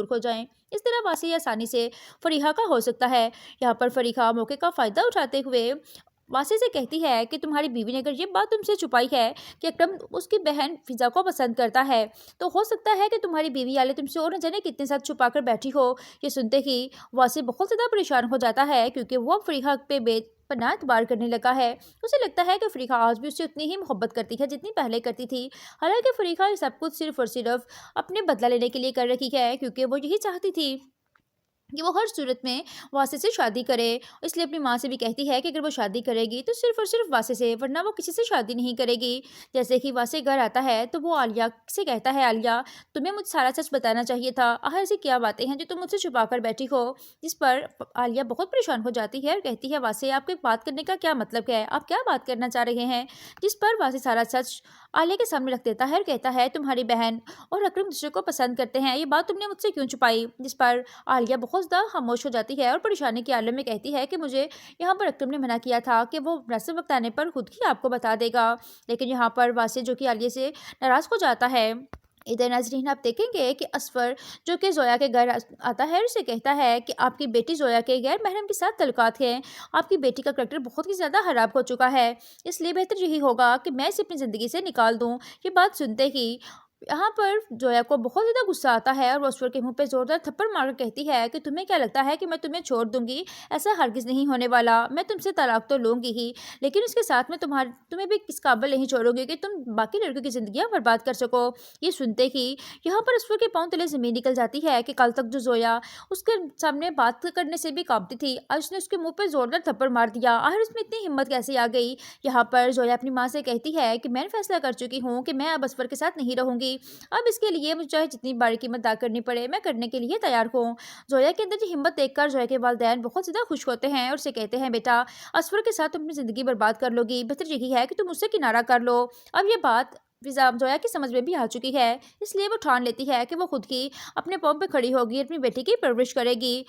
دور ہو جائیں۔ اس طرح واسی آسانی سے فریحہ کا ہو سکتا ہے۔ یہاں پر فریحہ موقع کا فائدہ اٹھاتے ہوئے واسی سے کہتی ہے کہ تمہاری بیوی نے اگر یہ بات تم سے چھپائی ہے کہ اکرم اس کی بہن فضا کو پسند کرتا ہے، تو ہو سکتا ہے کہ تمہاری بیوی والے تم سے اور نہ جانے کتنے ساتھ چھپا کر بیٹھی ہو۔ یہ سنتے ہی واسی بہت زیادہ پریشان ہو جاتا ہے، کیونکہ وہ فریحہ پہ بے پناہ اعتبار کرنے لگا ہے۔ اسے لگتا ہے کہ فریحہ آج بھی اسے اتنی ہی محبت کرتی ہے جتنی پہلے کرتی تھی۔ حالانکہ فریحہ یہ سب کچھ صرف اور صرف اپنے بدلہ لینے کے لیے کر رہی ہے، کیونکہ وہ یہی چاہتی تھی کہ وہ ہر صورت میں واسی سے شادی کرے۔ اس لیے اپنی ماں سے بھی کہتی ہے کہ اگر وہ شادی کرے گی تو صرف اور صرف واسی سے، ورنہ وہ کسی سے شادی نہیں کرے گی۔ جیسے ہی واسی گھر آتا ہے تو وہ عالیہ سے کہتا ہے، عالیہ تمہیں مجھے سارا سچ بتانا چاہیے تھا، آخر ایسی کیا باتیں ہیں جو تم مجھ سے چھپا کر بیٹھی ہو؟ جس پر عالیہ بہت پریشان ہو جاتی ہے اور کہتی ہے، واسی آپ کے بات کرنے کا کیا مطلب ہے؟ آپ کیا بات کرنا چاہ رہے ہیں؟ جس پر واسی سارا سچ عالیہ کے سامنے رکھ دیتا ہے اور کہتا ہے، تمہاری بہن اور اکرم دوسرے کو پسند کرتے ہیں، یہ بات تم نے مجھ سے کیوں چھپائی؟ جس پر عالیہ بہت زیادہ خاموش ہو جاتی ہے اور پریشانی کے عالم میں کہتی ہے کہ مجھے یہاں پر اکرم نے منع کیا تھا کہ وہ مناسب وقت آنے پر خود ہی آپ کو بتا دے گا۔ لیکن یہاں پر واسی جو کہ عالیہ سے ناراض ہو جاتا ہے۔ ادھر ناظرین آپ دیکھیں گے کہ اصفر جو کہ زویا کے گھر آتا ہے اور اسے کہتا ہے کہ آپ کی بیٹی زویا کے غیر محرم کے ساتھ تعلقات ہیں، آپ کی بیٹی کا کریکٹر بہت ہی زیادہ خراب ہو چکا ہے، اس لیے بہتر یہی ہوگا کہ میں اسے اپنی زندگی سے نکال دوں۔ یہ بات سنتے ہی یہاں پر زویا کو بہت زیادہ غصہ آتا ہے اور وہ اصفر کے منہ پہ زوردار تھپڑ مار کر کہتی ہے کہ تمہیں کیا لگتا ہے کہ میں تمہیں چھوڑ دوں گی؟ ایسا ہرگز نہیں ہونے والا، میں تم سے طلاق تو لوں گی ہی، لیکن اس کے ساتھ میں تمہیں بھی اس قابل نہیں چھوڑوں گی کہ تم باقی لڑکیوں کی زندگیاں برباد کر سکو۔ یہ سنتے ہی یہاں پر اصفر کے پاؤں تلے زمین نکل جاتی ہے کہ کل تک جو زویا اس کے سامنے بات کرنے سے بھی کانپتی تھی، آج اس نے اس کے منہ پہ زوردار تھپڑ مار دیا، آخر اس میں اتنی ہمت کیسے آ گئی؟ یہاں پر زویا اپنی ماں سے کہتی ہے کہ میں نے فیصلہ کر چکی ہوں کہ میں اب اصفر کے ساتھ نہیں رہوں گی، اب اس کے لیے مجھے چاہے جتنی بڑی قیمت ادا کرنی پڑے میں کرنے کے لیے تیار ہوں۔ زویا کے اندر یہ ہمت دیکھ کر زویا کے والدین بہت زیادہ خوش ہوتے ہیں اور اسے کہتے ہیں، بیٹا اصفر کے ساتھ تم اپنی زندگی برباد کر لو گی، بہتر یہی ہے کہ تم اس سے کنارہ کر لو۔ اب یہ بات زویا کی سمجھ میں بھی آ چکی ہے، اس لیے وہ ٹھان لیتی ہے کہ وہ خود ہی اپنے پاؤں پہ کھڑی ہوگی، اپنی بیٹی کی پرورش کرے گی۔